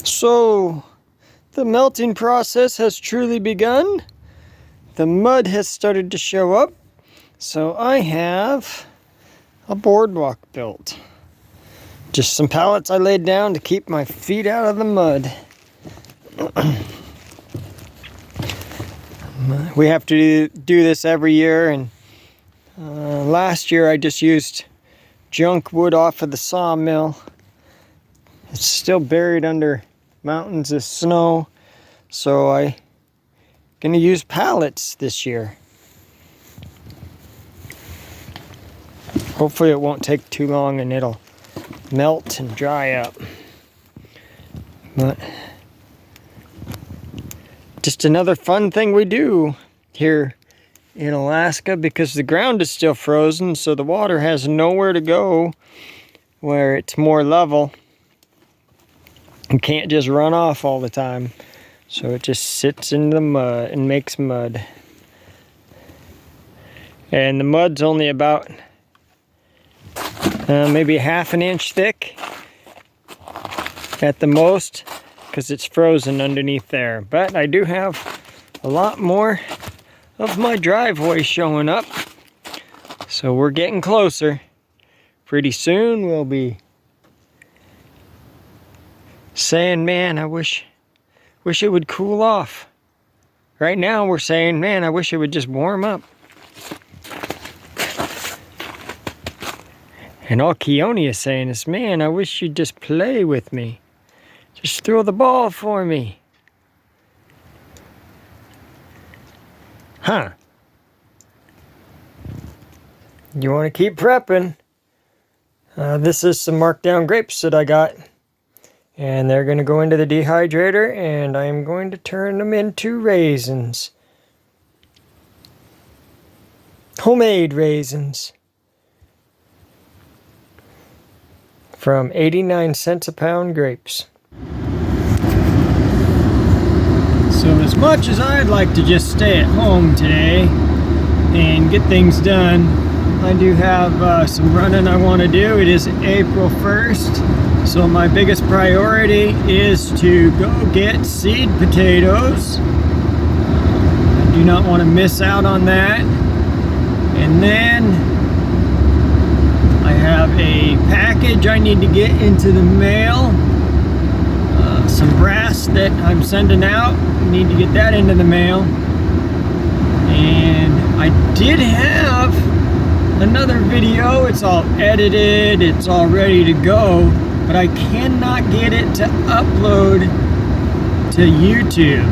So, the melting process has truly begun. The mud has started to show up. So I have a boardwalk built. Just some pallets I laid down to keep my feet out of the mud. We have to do this every year, and last year I just used junk wood off of the sawmill. It's still buried under mountains of snow, so I'm gonna use pallets this year. Hopefully it won't take too long and it'll melt and dry up. But just another fun thing we do here in Alaska, because the ground is still frozen, so the water has nowhere to go where it's more level. You can't just run off all the time. So it just sits in the mud and makes mud. And the mud's only about maybe ½ an inch thick at the most, because it's frozen underneath there. But I do have a lot more of my driveway showing up. So we're getting closer. Pretty soon we'll be saying, man, I wish it would cool off. Right now we're saying, man, I wish it would just warm up. And all Keone is saying is, man, I wish you'd just play with me. Just throw the ball for me. Huh. You want to keep prepping. This is some marked down grapes that I got. And they're going to go into the dehydrator, and I'm going to turn them into raisins. Homemade raisins. From 89 cents a pound grapes. So as much as I'd like to just stay at home today and get things done, I do have some running I want to do. It is April 1st. So my biggest priority is to go get seed potatoes. I do not want to miss out on that. And then I have a package I need to get into the mail. Some brass that I'm sending out. I need to get that into the mail. And I did have another video. It's all edited. It's all ready to go. But I cannot get it to upload to YouTube.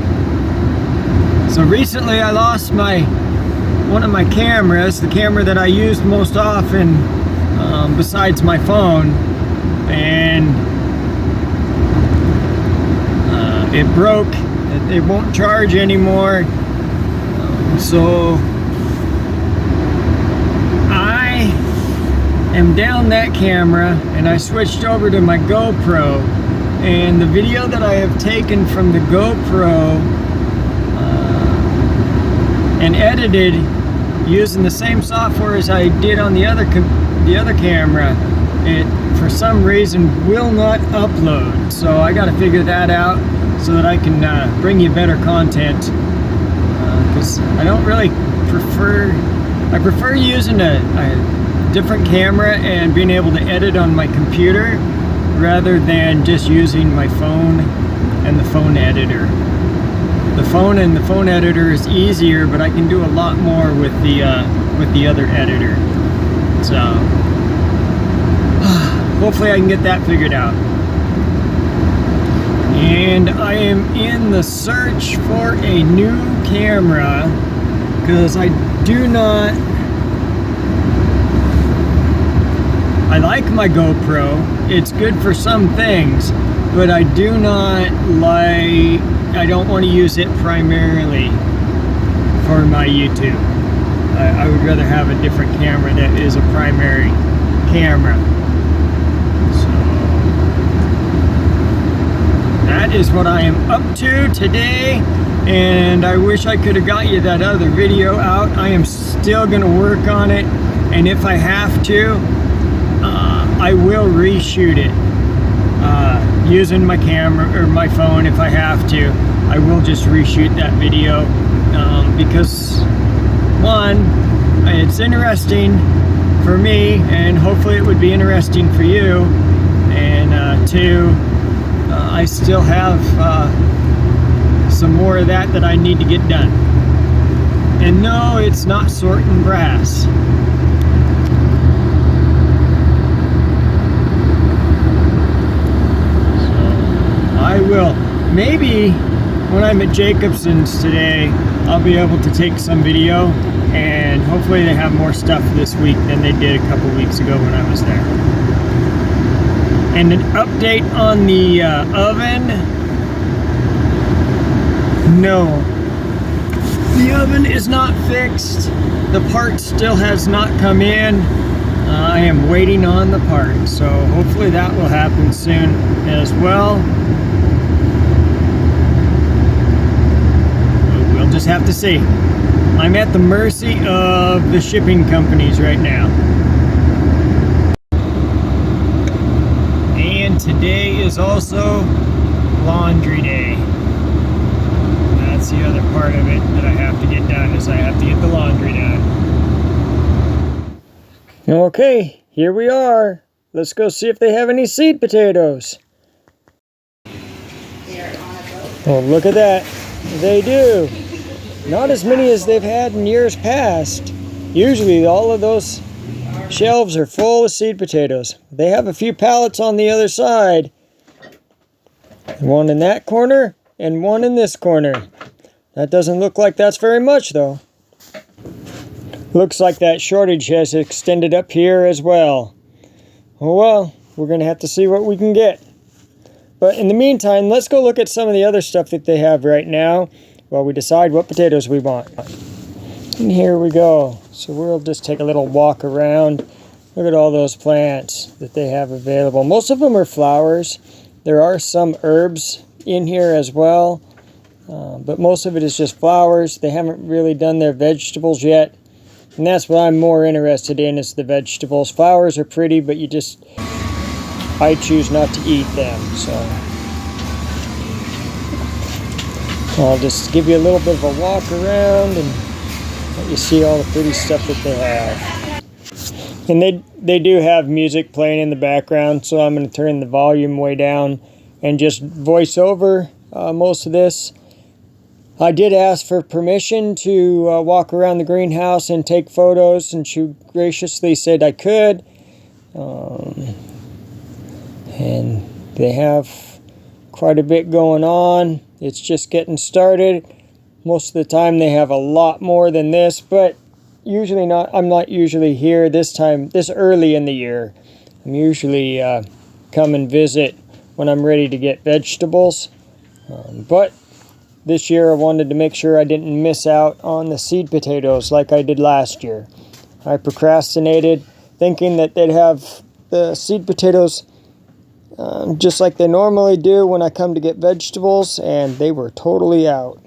So recently I lost one of my cameras, the camera that I used most often besides my phone, and it broke. It won't charge anymore. So I'm down that camera, and I switched over to my GoPro, and the video that I have taken from the GoPro and edited using the same software as I did on the other camera, it for some reason will not upload. So I got to figure that out so that I can bring you better content, because I don't really I prefer using a different camera and being able to edit on my computer rather than just using my phone and the phone editor. The phone and the phone editor is easier, but I can do a lot more with the other editor. So hopefully I can get that figured out. And I am in the search for a new camera, because I like my GoPro. It's good for some things, but I don't want to use it primarily for my YouTube. I would rather have a different camera that is a primary camera. So that is what I am up to today, and I wish I could have got you that other video out. I am still going to work on it, and if I have to, I will reshoot it. using my camera or my phone if I have to. I will just reshoot that video because one, it's interesting for me, and hopefully it would be interesting for you, and two, I still have some more of that I need to get done. And no, it's not sorting brass. So I will, maybe when I'm at Jacobson's today, I'll be able to take some video, and hopefully they have more stuff this week than they did a couple weeks ago when I was there. And an update on the oven. No, the oven is not fixed. The part still has not come in. I am waiting on the part, so hopefully that will happen soon as well. We'll just have to see. I'm at the mercy of the shipping companies right now. And today is also laundry day. That's the other part of it that I have to get done, is I have to get the laundry done. Okay, here we are. Let's go see if they have any seed potatoes. Oh, look at that. They do. Not as many as they've had in years past. Usually all of those shelves are full of seed potatoes. They have a few pallets on the other side. One in that corner and one in this corner. That doesn't look like that's very much though. Looks like that shortage has extended up here as well. Oh well, we're going to have to see what we can get. But in the meantime, let's go look at some of the other stuff that they have right now while we decide what potatoes we want. And here we go. So we'll just take a little walk around. Look at all those plants that they have available. Most of them are flowers. There are some herbs in here as well. But most of it is just flowers. They haven't really done their vegetables yet. And that's what I'm more interested in, is the vegetables. Flowers are pretty, but I choose not to eat them. So I'll just give you a little bit of a walk around and let you see all the pretty stuff that they have. And they do have music playing in the background, so I'm going to turn the volume way down and just voice over most of this. I did ask for permission to walk around the greenhouse and take photos, and she graciously said I could. And they have quite a bit going on. It's just getting started. Most of the time they have a lot more than this, but usually not. I'm not usually here this early in the year. I'm usually come and visit when I'm ready to get vegetables. But this year I wanted to make sure I didn't miss out on the seed potatoes like I did last year. I procrastinated thinking that they'd have the seed potatoes just like they normally do when I come to get vegetables, and they were totally out.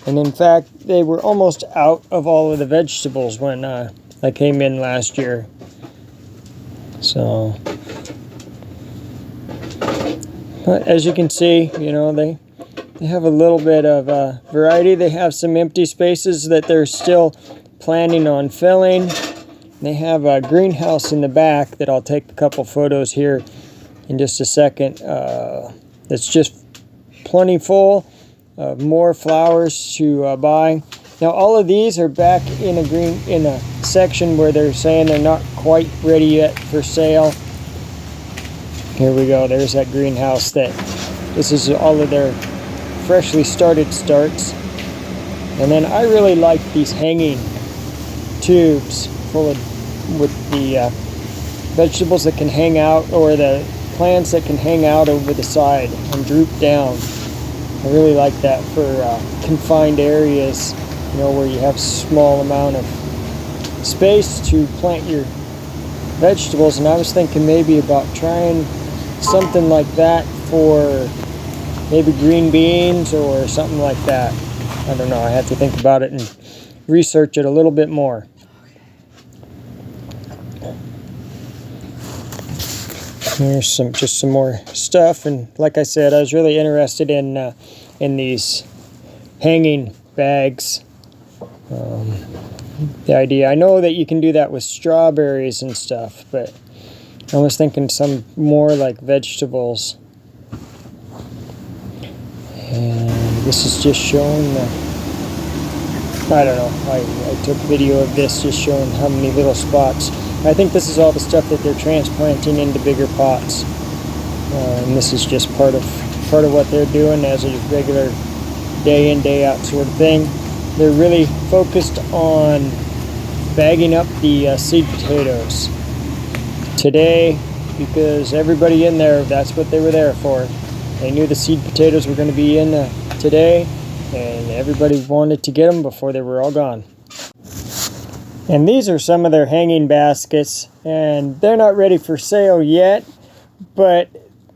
And in fact, they were almost out of all of the vegetables when I came in last year. So, but as you can see, you know, they have a little bit of variety. They have some empty spaces that they're still planning on filling. They have a greenhouse in the back that I'll take a couple photos here in just a second. It's just plenty full of more flowers to buy. Now all of these are back in a section where they're saying they're not quite ready yet for sale. Here we go. There's that greenhouse. This is all of their freshly started starts. And then I really like these hanging tubes with the vegetables that can hang out, or the plants that can hang out over the side and droop down. I really like that for confined areas, you know, where you have small amount of space to plant your vegetables. And I was thinking maybe about trying something like that for maybe green beans or something like that. I don't know. I have to think about it and research it a little bit more. Here's just some more stuff, and like I said, I was really interested in these hanging bags. The idea, I know that you can do that with strawberries and stuff, but I was thinking some more like vegetables. And this is just showing the, I don't know, I took video of this just showing how many little spots. I think this is all the stuff that they're transplanting into bigger pots. And this is just part of what they're doing as a regular day in, day out sort of thing. They're really focused on bagging up the seed potatoes today, because everybody in there, that's what they were there for. They knew the seed potatoes were going to be in today, and everybody wanted to get them before they were all gone. And these are some of their hanging baskets, and they're not ready for sale yet, but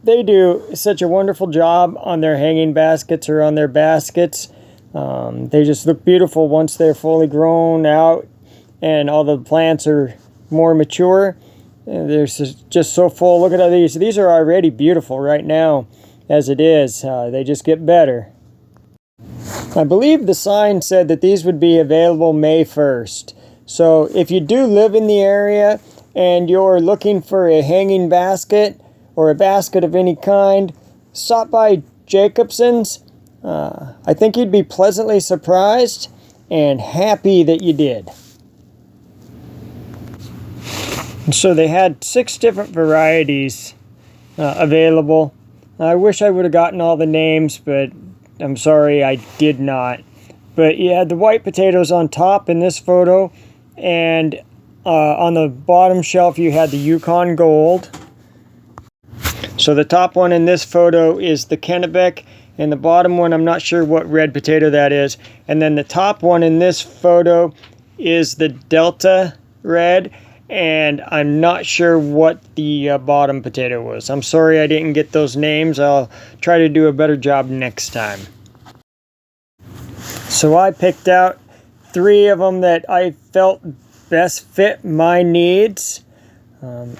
they do such a wonderful job on their hanging baskets or on their baskets. They just look beautiful once they're fully grown out and all the plants are more mature. They're just so full. Look at all these. These are already beautiful right now as it is. They just get better. I believe the sign said that these would be available May 1st. So if you do live in the area and you're looking for a hanging basket or a basket of any kind, stop by Jacobson's. I think you'd be pleasantly surprised and happy that you did. So they had 6 different varieties available. I wish I would have gotten all the names, but I'm sorry I did not. But you had the white potatoes on top in this photo, and on the bottom shelf you had the Yukon Gold. So the top one in this photo is the Kennebec, and the bottom one, I'm not sure what red potato that is. And then the top one in this photo is the Delta Red, and I'm not sure what the bottom potato was. I'm sorry I didn't get those names. I'll try to do a better job next time. So I picked out 3 of them that I felt best fit my needs.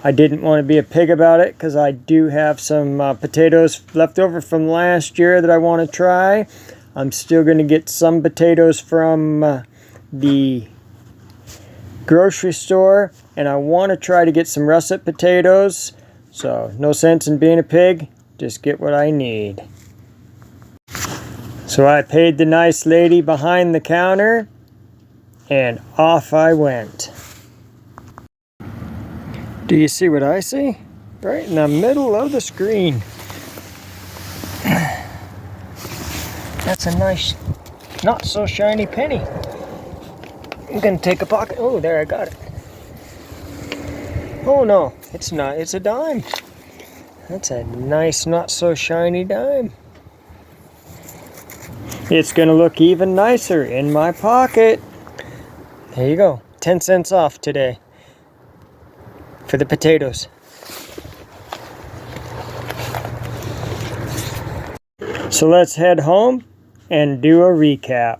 I didn't want to be a pig about it because I do have some potatoes left over from last year that I want to try. I'm still going to get some potatoes from the grocery store, and I want to try to get some russet potatoes. So no sense in being a pig, just get what I need. So I paid the nice lady behind the counter, and off I went. Do you see what I see? Right in the middle of the screen. That's a nice, not so shiny penny. I'm gonna take a pocket. Oh, there, I got it. Oh no, it's not, it's a dime. That's a nice, not so shiny dime. It's gonna look even nicer in my pocket. There you go, 10 cents off today for the potatoes. So let's head home and do a recap.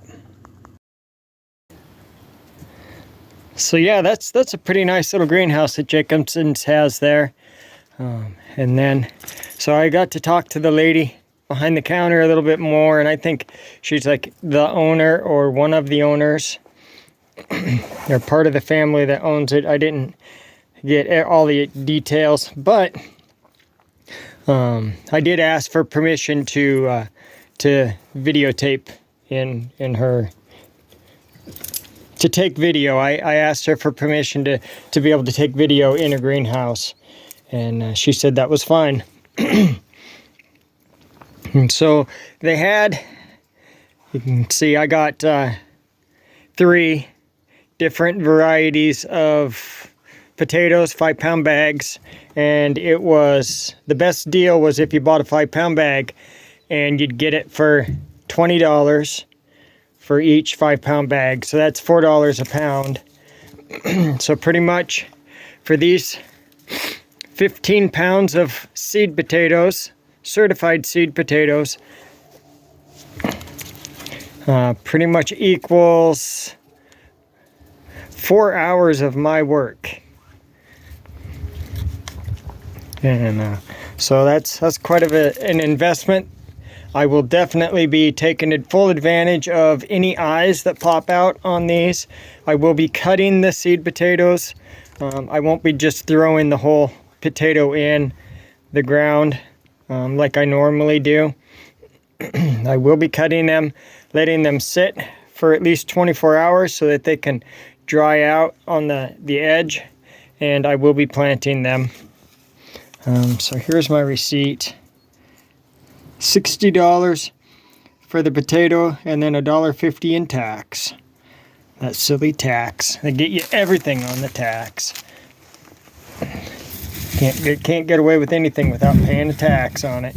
So yeah, that's a pretty nice little greenhouse that Jacobson's has there. And then, so I got to talk to the lady behind the counter a little bit more, and I think she's like the owner or one of the owners. They're part of the family that owns it. I didn't get all the details, but I did ask for permission to videotape in her, to take video. I asked her for permission to be able to take video in a greenhouse, and she said that was fine. And so they had, you can see I got 3 different varieties of potatoes, 5-pound bags, and it was, the best deal was if you bought a 5-pound bag, and you'd get it for $20 for each 5-pound bag. So that's $4 a pound. So pretty much for these 15 pounds of seed potatoes, certified seed potatoes, pretty much equals 4 hours of my work. And so that's quite an investment. I will definitely be taking full advantage of any eyes that pop out on these. I will be cutting the seed potatoes. I won't be just throwing the whole potato in the ground like I normally do. I will be cutting them, letting them sit for at least 24 hours so that they can dry out on the edge, and I will be planting them. So here's my receipt. $60 for the potato, and then $1.50 in tax. That silly tax. They get you everything on the tax. Can't get away with anything without paying a tax on it.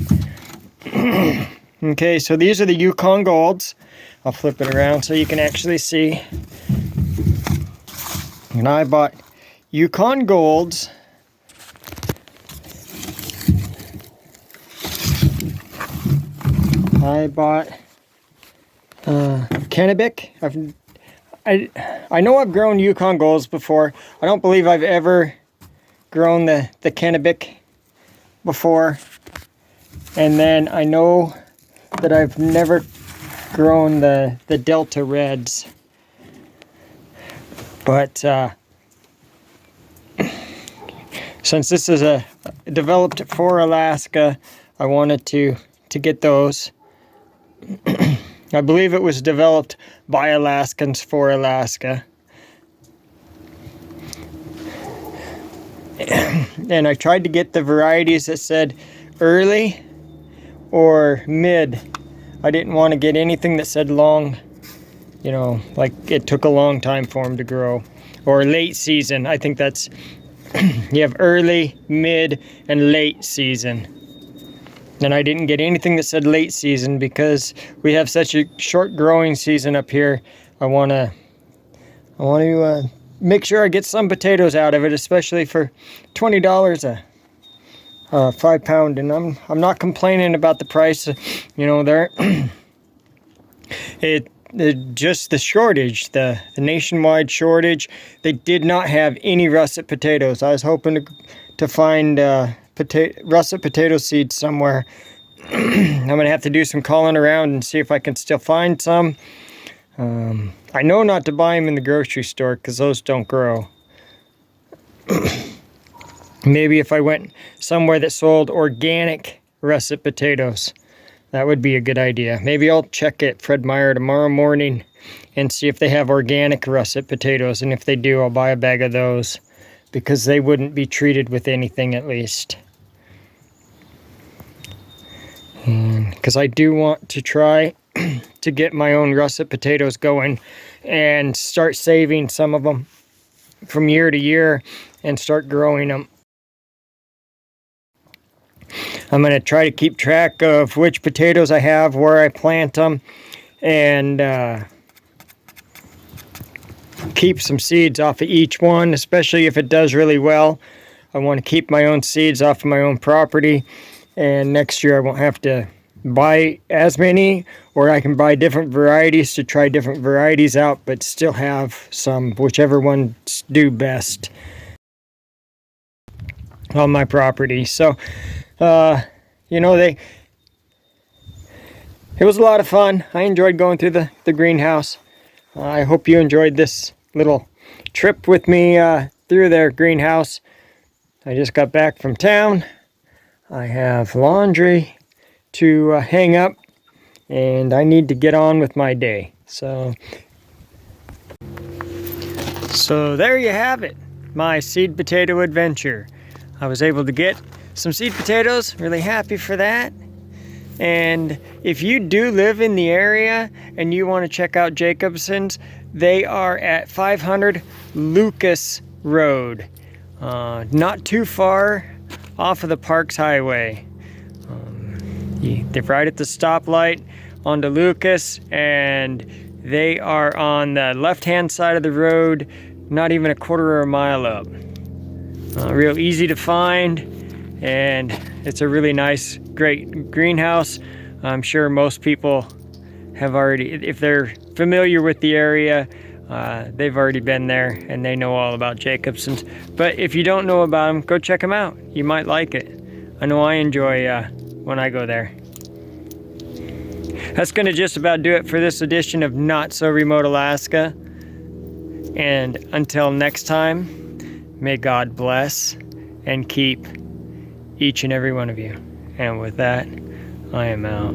Okay, so these are the Yukon Golds. I'll flip it around so you can actually see. And I bought Yukon Golds. I bought Kennebec. I know I've grown Yukon Golds before. I don't believe I've ever grown the Kennebec before. And then I know that I've never grown the Delta Reds. But since this is developed for Alaska, I wanted to get those. I believe it was developed by Alaskans for Alaska. And I tried to get the varieties that said early or mid. I didn't want to get anything that said long, you know, like it took a long time for them to grow. Or late season. I think that's, you have early, mid, and late season. And I didn't get anything that said late season because we have such a short growing season up here. I want to make sure I get some potatoes out of it, especially for $20 a 5 pound. And I'm not complaining about the price. You know, just the shortage, the nationwide shortage. They did not have any russet potatoes. I was hoping to find russet potato seeds somewhere. I'm gonna have to do some calling around and see if I can still find some. I know not to buy them in the grocery store because those don't grow. Maybe if I went somewhere that sold organic russet potatoes, that would be a good idea. Maybe I'll check at Fred Meyer tomorrow morning and see if they have organic russet potatoes, and if they do, I'll buy a bag of those because they wouldn't be treated with anything, at least. Because I do want to try to get my own russet potatoes going and start saving some of them from year to year and start growing them. I'm going to try to keep track of which potatoes I have, where I plant them, and keep some seeds off of each one, especially if it does really well. I want to keep my own seeds off of my own property, and next year I won't have to buy as many, or I can buy different varieties to try different varieties out, but still have some, whichever ones do best on my property. So you know, it was a lot of fun. I enjoyed going through the greenhouse. I hope you enjoyed this little trip with me through their greenhouse. I just got back from town. I have laundry to hang up, and I need to get on with my day. So there you have it, my seed potato adventure. I was able to get some seed potatoes, really happy for that. And if you do live in the area and you want to check out Jacobson's, they are at 500 Lucas Road, not too far off of the Parks Highway. They're right at the stoplight onto Lucas, and they are on the left-hand side of the road, not even a quarter of a mile up. Real easy to find, and it's a really nice, great greenhouse. I'm sure most people have already, if they're familiar with the area, They've already been there and they know all about Jacobson's. But if you don't know about them, go check them out. You might like it. I know I enjoy when I go there. That's going to just about do it for this edition of Not So Remote Alaska. And until next time, may God bless and keep each and every one of you. And with that, I am out.